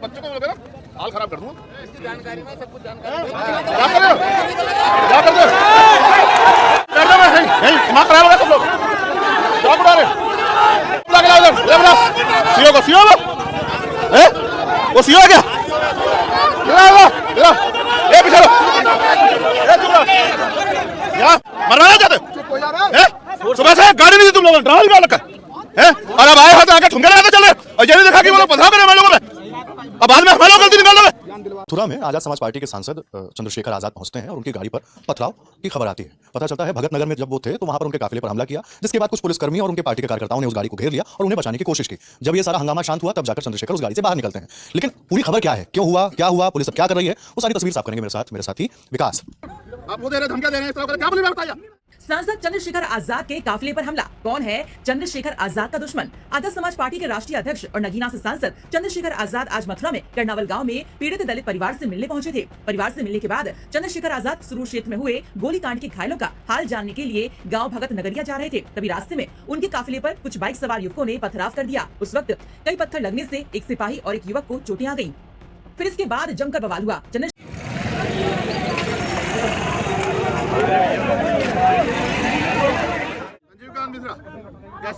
बच्चों को बोलोगे ना हाल खराब कर दूंगा। इसकी जानकारी में सब कुछ जानकारी दिमाग खराब होगा सब लोग। क्या बुला रहे सीओ को सीओ वो सीओ है क्या? पीछे मरवाना चाहते सुबह से गाड़ी नहीं दी तुम लोगों ने ड्रामा निकाल रखा है और अब आए हाथ आके ठुमके लगाते चल रहे और ये नहीं देखा कि वो लोग पथरा करे हम लोगों में अब बाद में हमारे गलती निकाल दोगे। मथुरा में आजाद समाज पार्टी के सांसद चंद्रशेखर आजाद पहुंचते हैं और उनकी गाड़ी पर पथराव की खबर आती है। पता चलता है भगत नगर में जब वो थे तो वहां पर उनके काफिले पर हमला किया, जिसके बाद कुछ पुलिसकर्मी और उनके पार्टी के कार्यकर्ताओं ने उस गाड़ी को घेर लिया और उन्हें बचाने की कोशिश की। जब ये सारा हंगामा शांत हुआ तब जाकर चंद्रशेखर उस गाड़ी से बाहर निकलते हैं। लेकिन पूरी खबर क्या है, क्यों हुआ, क्या हुआ, पुलिस अब क्या कर रही है, वो सारी तस्वीर साफ करेंगे मेरे साथ ही विकास। आप वो दे रहे धमकियां दे रहे हैं, इस तरह क्या बोले बताइए। सांसद चंद्रशेखर आजाद के काफिले पर हमला, कौन है चंद्रशेखर आजाद का दुश्मन? आजाद समाज पार्टी के राष्ट्रीय अध्यक्ष और नगीना से सांसद चंद्रशेखर आजाद आज मथुरा में कर्नावल गांव में पीड़ित दलित परिवार से मिलने पहुंचे थे। परिवार से मिलने के बाद चंद्रशेखर आजाद सुरूर क्षेत्र में हुए गोलीकांड के घायलों का हाल जानने के लिए गाँव भगत नगरिया जा रहे थे। तभी रास्ते में उनके काफिले पर कुछ बाइक सवार युवकों ने पथराव कर दिया। उस वक्त कई पत्थर लगने से एक सिपाही और एक युवक को चोटें आ गयी। फिर इसके बाद जमकर बवाल हुआ।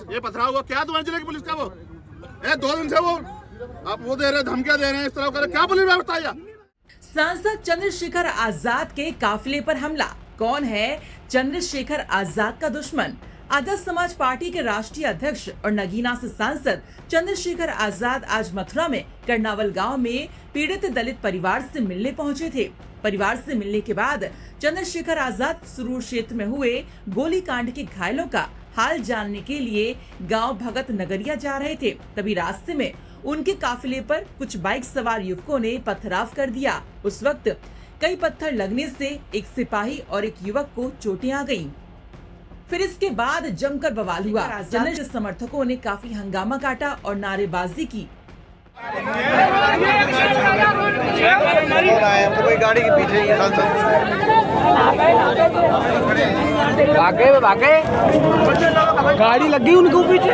ये पथरा हुआ क्या तुम्हारे जिले की पुलिस का वो 2 दिन से वो आप वो दे रहे धमकियां दे रहे हैं, इस तरह कर क्या पुलिस बताइए। सांसद चंद्रशेखर आजाद के काफिले पर हमला, कौन है चंद्रशेखर आजाद का दुश्मन? आजाद समाज पार्टी के राष्ट्रीय अध्यक्ष और नगीना से सांसद चंद्रशेखर आजाद आज मथुरा में कर्नावल गांव में पीड़ित दलित परिवार से मिलने पहुंचे थे। परिवार से मिलने के बाद चंद्रशेखर आजाद सुरूर क्षेत्र में हुए गोलीकांड के घायलों का हाल जानने के लिए गांव भगत नगरिया जा रहे थे। तभी रास्ते में उनके काफिले पर कुछ बाइक सवार युवकों ने पथराव कर दिया। उस वक्त कई पत्थर लगने से एक सिपाही और एक युवक को चोटें आ गईं। फिर इसके बाद जमकर बवाल हुआ। आजाद के समर्थकों ने काफी हंगामा काटा और नारेबाजी की। गाड़ी के पीछे गाड़ी लगी उनको पीछे।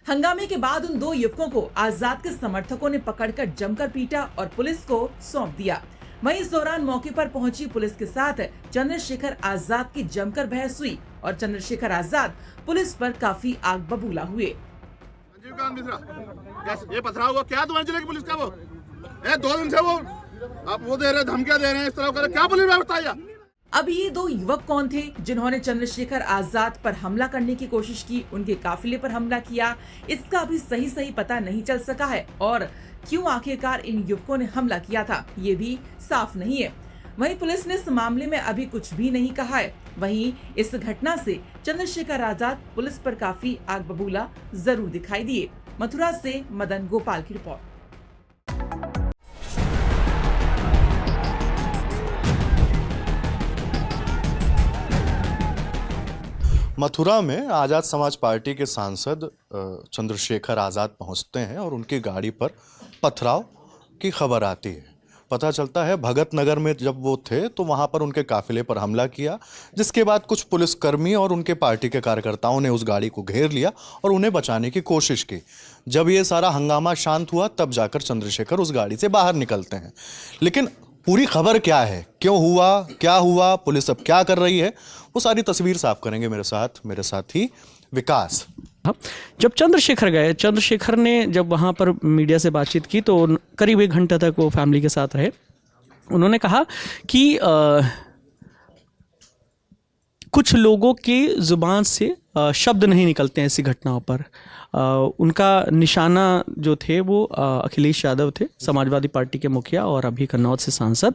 हंगामे के बाद उन 2 युवकों को आजाद के समर्थकों ने पकड़कर जमकर पीटा और पुलिस को सौंप दिया। वहीं इस दौरान मौके पर पहुंची पुलिस के साथ चंद्रशेखर आजाद की जमकर बहस हुई और चंद्रशेखर आजाद पुलिस पर काफी आग बबूला हुए। ये पथरा हुआ क्या तुम्हारे जिले की पुलिस का वो 2 दिन से वो आप वो दे रहे धमकियां दे रहे हैं, इस तरह कर क्या पुलिस बताइए। अब ये 2 युवक कौन थे जिन्होंने चंद्रशेखर आजाद पर हमला करने की कोशिश की, उनके काफिले पर हमला किया, इसका अभी सही पता नहीं चल सका है और क्यों आखिरकार इन युवकों ने हमला किया था ये भी साफ नहीं है। वहीं पुलिस ने इस मामले में अभी कुछ भी नहीं कहा है। वहीं इस घटना से चंद्रशेखर आजाद पुलिस पर काफी आग बबूला जरूर दिखाई दिए। मथुरा से मदन गोपाल की रिपोर्ट। मथुरा में आजाद समाज पार्टी के सांसद चंद्रशेखर आजाद पहुंचते हैं और उनकी गाड़ी पर पथराव की खबर आती है। पता चलता है भगत नगर में जब वो थे तो वहां पर उनके काफिले पर हमला किया, जिसके बाद कुछ पुलिसकर्मी और उनके पार्टी के कार्यकर्ताओं ने उस गाड़ी को घेर लिया और उन्हें बचाने की कोशिश की। जब ये सारा हंगामा शांत हुआ तब जाकर चंद्रशेखर उस गाड़ी से बाहर निकलते हैं। लेकिन पूरी खबर क्या है, क्यों हुआ, क्या हुआ, पुलिस अब क्या कर रही है, वो सारी तस्वीर साफ करेंगे मेरे साथ ही विकास। जब चंद्रशेखर गए, चंद्रशेखर ने जब वहाँ पर मीडिया से बातचीत की तो करीब 1 घंटा तक वो फैमिली के साथ रहे। उन्होंने कहा कि कुछ लोगों की जुबान से शब्द नहीं निकलते हैं ऐसी घटनाओं पर। उनका निशाना जो थे वो अखिलेश यादव थे, समाजवादी पार्टी के मुखिया और अभी कन्नौज से सांसद।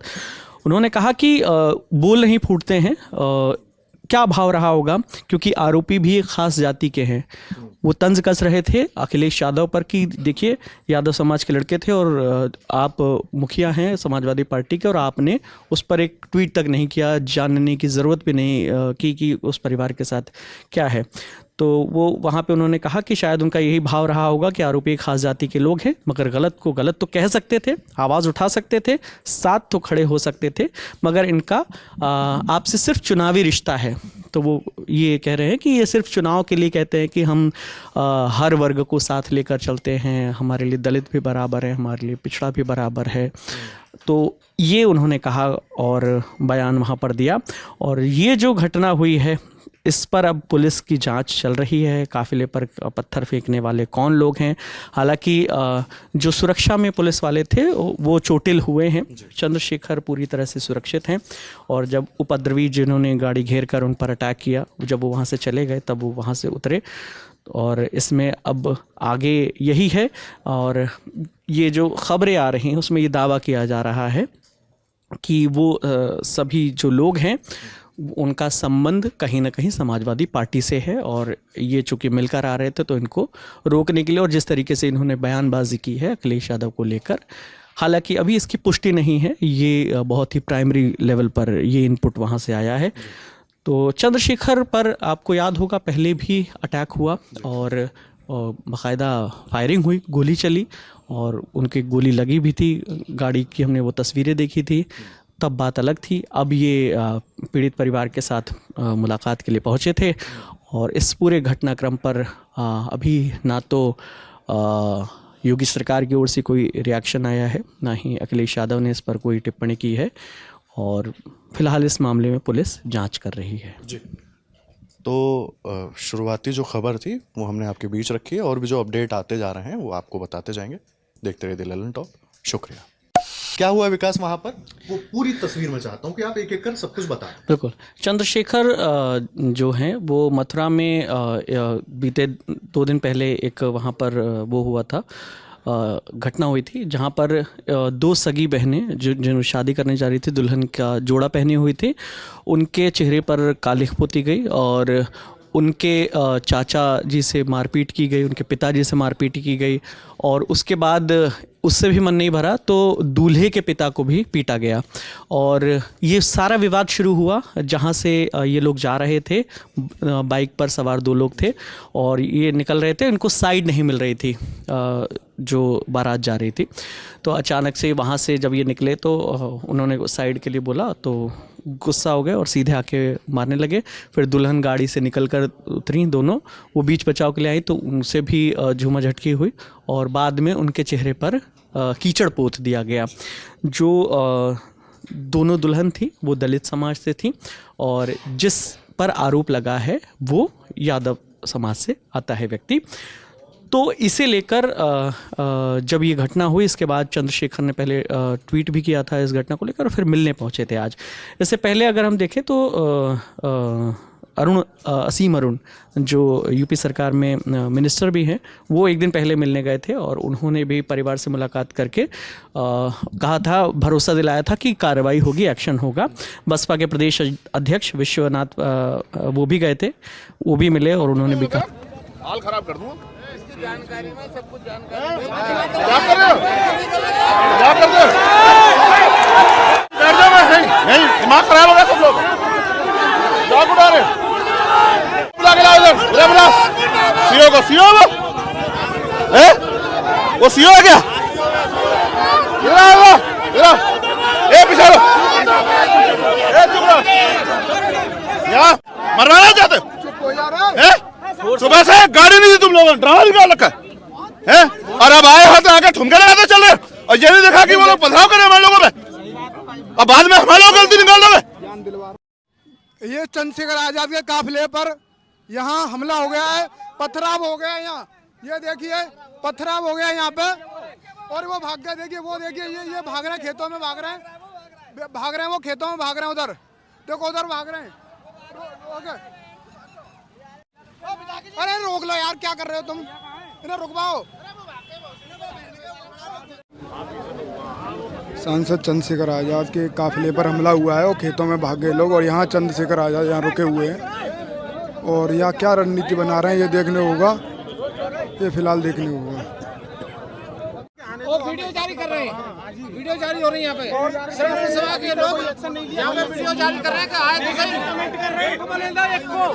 उन्होंने कहा कि बोल नहीं फूटते हैं, क्या भाव रहा होगा, क्योंकि आरोपी भी एक खास जाति के हैं। वो तंज कस रहे थे अखिलेश यादव पर कि देखिए यादव समाज के लड़के थे और आप मुखिया हैं समाजवादी पार्टी के और आपने उस पर एक ट्वीट तक नहीं किया, जानने की ज़रूरत भी नहीं की कि उस परिवार के साथ क्या है। तो वो वहाँ पे उन्होंने कहा कि शायद उनका यही भाव रहा होगा कि आरोपी एक खास जाति के लोग हैं, मगर गलत को गलत तो कह सकते थे, आवाज़ उठा सकते थे, साथ तो खड़े हो सकते थे, मगर इनका आपसे सिर्फ चुनावी रिश्ता है। तो वो ये कह रहे हैं कि ये सिर्फ चुनाव के लिए कहते हैं कि हम हर वर्ग को साथ लेकर चलते हैं, हमारे लिए दलित भी बराबर है, हमारे लिए पिछड़ा भी बराबर है। तो ये उन्होंने कहा और बयान वहाँ पर दिया। और ये जो घटना हुई है इस पर अब पुलिस की जांच चल रही है। काफिले पर पत्थर फेंकने वाले कौन लोग हैं? हालांकि जो सुरक्षा में पुलिस वाले थे वो चोटिल हुए हैं। चंद्रशेखर पूरी तरह से सुरक्षित हैं। और जब उपद्रवी जिन्होंने गाड़ी घेर कर उन पर अटैक किया, जब वो वहाँ से चले गए तब वो वहाँ से उतरे। और इसमें अब आगे यही है। और ये जो खबरें आ रही हैं उसमें ये दावा किया जा रहा है कि वो सभी जो लोग हैं उनका संबंध कहीं ना कहीं समाजवादी पार्टी से है। और ये चूँकि मिलकर आ रहे थे तो इनको रोकने के लिए, और जिस तरीके से इन्होंने बयानबाजी की है अखिलेश यादव को लेकर, हालांकि अभी इसकी पुष्टि नहीं है, ये बहुत ही प्राइमरी लेवल पर ये इनपुट वहाँ से आया है। तो चंद्रशेखर पर आपको याद होगा पहले भी अटैक हुआ और बाकायदा फायरिंग हुई, गोली चली और उनकी गोली लगी भी थी। गाड़ी की हमने वो तस्वीरें देखी थी, तब बात अलग थी। अब ये पीड़ित परिवार के साथ मुलाकात के लिए पहुंचे थे। और इस पूरे घटनाक्रम पर अभी ना तो योगी सरकार की ओर से कोई रिएक्शन आया है, ना ही अखिलेश यादव ने इस पर कोई टिप्पणी की है। और फिलहाल इस मामले में पुलिस जांच कर रही है। जी, तो शुरुआती जो खबर थी वो हमने आपके बीच रखी है और भी जो अपडेट आते जा रहे हैं वो आपको बताते जाएंगे। देखते रहिए ललन टॉप। शुक्रिया। क्या हुआ विकास वहाँ पर, वो पूरी तस्वीर में चाहता हूँ कि आप एक एक कर सब कुछ बताएं। बिल्कुल। चंद्रशेखर जो हैं वो मथुरा में बीते 2 दिन पहले एक वहाँ पर वो हुआ था, घटना हुई थी जहाँ पर 2 सगी बहनें जो शादी करने जा रही थी, दुल्हन का जोड़ा पहने हुई थी, उनके चेहरे पर कालिख पोती गई और उनके चाचा जी से मारपीट की गई, उनके पिताजी से मारपीट की गई। और उसके बाद उससे भी मन नहीं भरा तो दूल्हे के पिता को भी पीटा गया। और ये सारा विवाद शुरू हुआ जहाँ से ये लोग जा रहे थे, बाइक पर सवार 2 लोग थे और ये निकल रहे थे, इनको साइड नहीं मिल रही थी जो बारात जा रही थी। तो अचानक से वहाँ से जब ये निकले तो उन्होंने साइड के लिए बोला तो गुस्सा हो गए और सीधे आके मारने लगे। फिर दुल्हन गाड़ी से निकलकर उतरी, दोनों वो बीच बचाव के लिए आई तो उनसे भी झूमा झटकी हुई और बाद में उनके चेहरे पर कीचड़ पोत दिया गया। जो दोनों दुल्हन थी वो दलित समाज से थी और जिस पर आरोप लगा है वो यादव समाज से आता है व्यक्ति। तो इसे लेकर जब ये घटना हुई इसके बाद चंद्रशेखर ने पहले ट्वीट भी किया था इस घटना को लेकर और फिर मिलने पहुंचे थे आज। इससे पहले अगर हम देखें तो असीम अरुण जो यूपी सरकार में मिनिस्टर भी हैं, वो एक दिन पहले मिलने गए थे और उन्होंने भी परिवार से मुलाकात करके कहा था, भरोसा दिलाया था कि कार्रवाई होगी, एक्शन होगा। बसपा के प्रदेश अध्यक्ष विश्वनाथ वो भी गए थे, वो भी मिले और उन्होंने भी कहा हाल खराब कर दूं। जानकारी में सब कुछ जानकारी क्या कर रहे हो? क्या कर रहे हो? बैठ जाओ, मैं नहीं, दिमाग खराब हो गया सब लोग। क्या उड़ा रहे? बुला के लाओ इधर, बुला सीओ को, सीओ वो, वो सीओ है क्या? इधर ए पीछे लो, चुप रहो। क्या मरवाना चाहते हो? चुप हो जा रहा है। सुबह से गाड़ी नहीं थी तुम लोगों ने, ड्रामा निकाल रखा है। और अब आए हो तो आके ठुमके लगाते चल रहे और ये नहीं देखा कि वो लोग पथराव करे हमारे लोगों में, अब बाद में हमारे लोग गलती निकाल दोगे। ये चंद्रशेखर आजाद के काफिले पर यहाँ हमला हो गया है, पथराव हो गया है यहाँ। ये देखिए पथराव हो गया है यहाँ पे और वो भाग गए। देखिए वो देखिए ये भाग रहे हैं, खेतों में भाग रहे हैं, वो खेतों में भाग रहे हैं। उधर देखो, उधर भाग रहे हैं। अरे रोक लो यार, क्या कर रहे हो तुम, इन्हें रुकवाओ। सांसद चंद्रशेखर आजाद के काफिले पर हमला हुआ है और खेतों में भाग गए लोग और यहाँ चंद्रशेखर आजाद यहाँ रुके हुए हैं और यहाँ क्या रणनीति बना रहे हैं ये देखने होगा, ये फिलहाल देखने होगा। वो वीडियो जारी कर रहे हैं, वीडियो जारी हो रही है यहाँ पे। श्रवण सभा के लोग यहाँ पे वीडियो जारी कर रहे हैं कि आए तो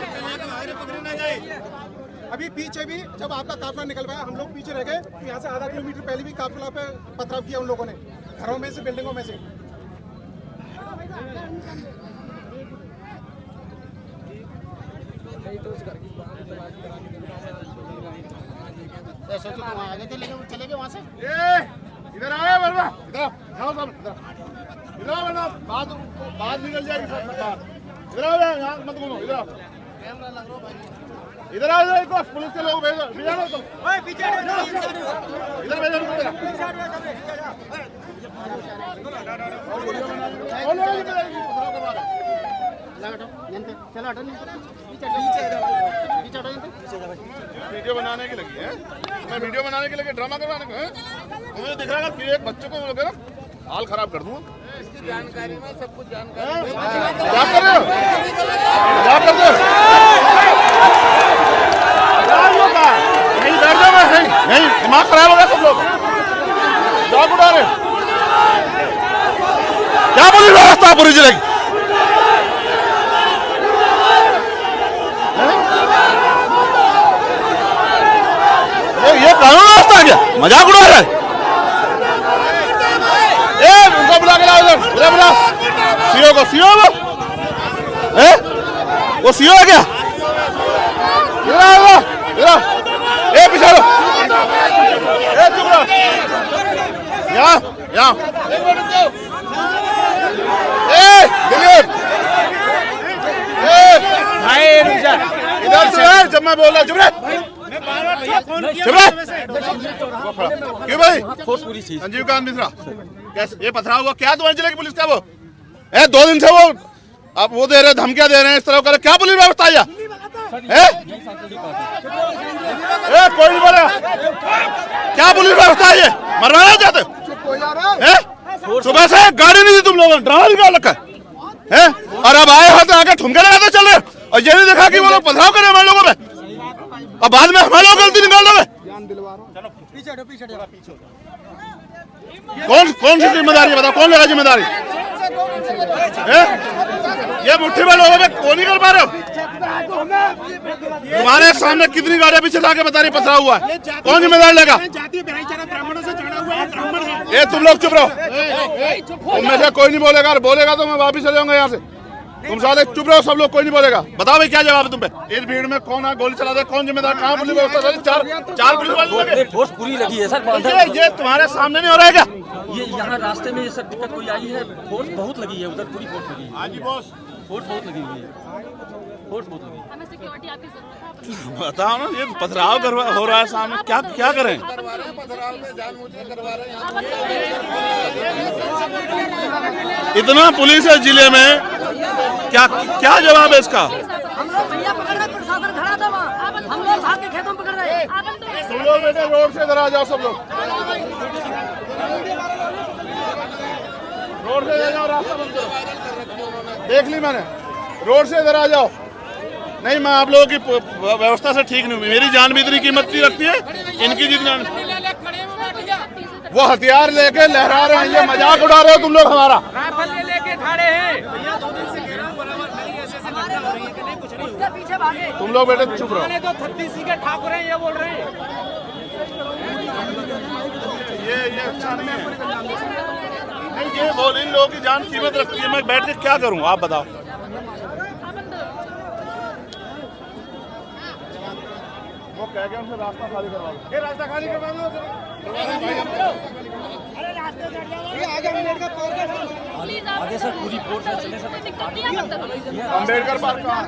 अभी पीछे भी जब आपका काफिला निकल पाया, हम लोग पीछे रह गए। यहाँ से आधा किलोमीटर पहले भी काफिला पे पथराव किया उन लोगों ने, घरों में से, बिल्डिंगों में से। चले गए वहाँ से। इधर आया बलवा, इधर आओ सब, इधर आओ बलवा, बात निकल जाएगी सब बात। इधर आओ, यहाँ मत घूमो, इधर आओ, इधर आओ, इधर पुलिस के लोग भेजो, भेजो तुम, इधर भेजो वीडियो बनाने की लगी है, मैं वीडियो बनाने के लिए ड्रामा करवाने को है, मुझे दिख रहा है कि एक बच्चे को ना हाल खराब कर दूँ। इसकी जानकारी में सब कुछ जानकारी क्या कर रहे हो? क्या कर रहे हो? नहीं बैठ जाओ, मैं नहीं, दिमाग खराब हो गया सब लोग, जाग उड़ा रहे क्या बोली व्यवस्था पूरी जिले की? ये कानून व्यवस्था क्या मजाक उड़ा रहा है? उनको बुला के लाओ, उधर बुला सीओ को, सीओ वो सीओ है क्या? ए पीछे लो, ए चुप रहो, यहाँ यहाँ ए दिलीप, इधर से है जब मैं बोल रहा चुप रहे, क्यों भाई? संजीव कांत मिश्रा कैसे ये पथराव हुआ क्या? तुम्हारे जिले की पुलिस क्या वो है? 2 दिन से वो अब वो दे रहे धमकियां दे रहे हैं, इस तरह कर क्या पुलिस व्यवस्था है? कोई नहीं बोलेगा क्या पुलिस व्यवस्था है? ये मरवाना चाहते हो? सुबह से गाड़ी नहीं दी तुम लोगों ने, ड्रामा निकाल रखा है और अब आए हो तो आगे ठुमके लगाते चल रहे और ये नहीं देखा कि वो लोग पथराव कर रहे हमारे लोगों पे, अब बाद में हमारे लोग गलती निकाल दोगे। कौन सी जिम्मेदारी है बताओ, कौन लेगा जिम्मेदारी? ये मुट्ठी में लोगों में कौन नहीं कर पा रहे हो? तुम्हारे सामने कितनी गाड़ियां पीछे लाके बता रही पथरा हुआ है, कौन जिम्मेदारी लेगा? ये तुम लोग चुप रहो, तुम में से कोई नहीं बोलेगा तो मैं वापिस चले जाऊंगा यहाँ से। तुम साले चुप रहो सब लोग, कोई नहीं बोलेगा। बताओ भाई क्या जवाब है तुम पे? इस भीड़ में कौन गोली चला दे, कौन जिम्मेदार? कहाँ पुलिस व्यवस्था? चार पुलिस वाले फोर्स पूरी लगी है सर। ये तुम्हारे सामने नहीं हो रहा है क्या? ये यहाँ रास्ते में ये सब दिक्कत कोई आई है, फोर्स बहुत लगी है, उधर पूरी फोर्स लगी है। हाँ जी बॉस, फोर्स बहुत लगी हुई है, फोर्स बहुत लगी है। हमें सिक्योरिटी आपकी जरूरत है। बताओ ना, ये पथराव हो रहा है सामने, क्या करें? इतना पुलिस है जिले में, क्या जवाब है इसका? हम लोग भैया पकड़ रहे, प्रशासन खड़ा था वहाँ, हम लोग भाग के खेतों में पकड़ रहे। तुम लोग बेटे रोड से इधर आ जाओ, सब लोग रोड से जाओ, रास्ता बंद करो। देख ली मैंने, रोड से इधर आ जाओ। नहीं मैं आप लोगों की व्यवस्था से ठीक नहीं हुई, मेरी जान भी इतनी कीमत की रखती है, इनकी जितना वो हथियार लेके लहरा रहे हैं, ये मजाक उड़ा रहे हो तुम लोग हमारा। पीछे भागे तुम लोग बेटे चुप रहो। ठाकुर हैं ये बोल रहे हैं। ये अच्छा नहीं है। नहीं ये बोल, इन लोगों की जान कीमत रखती है, मैं बैठ के क्या करूं आप बताओ? वो कह गया उनसे रास्ता खाली करवा दो। ये रास्ता खाली करवा दो। आगे सर पूरी फोर्स चले सर। अम्बेडकर पार्क कहाँ है?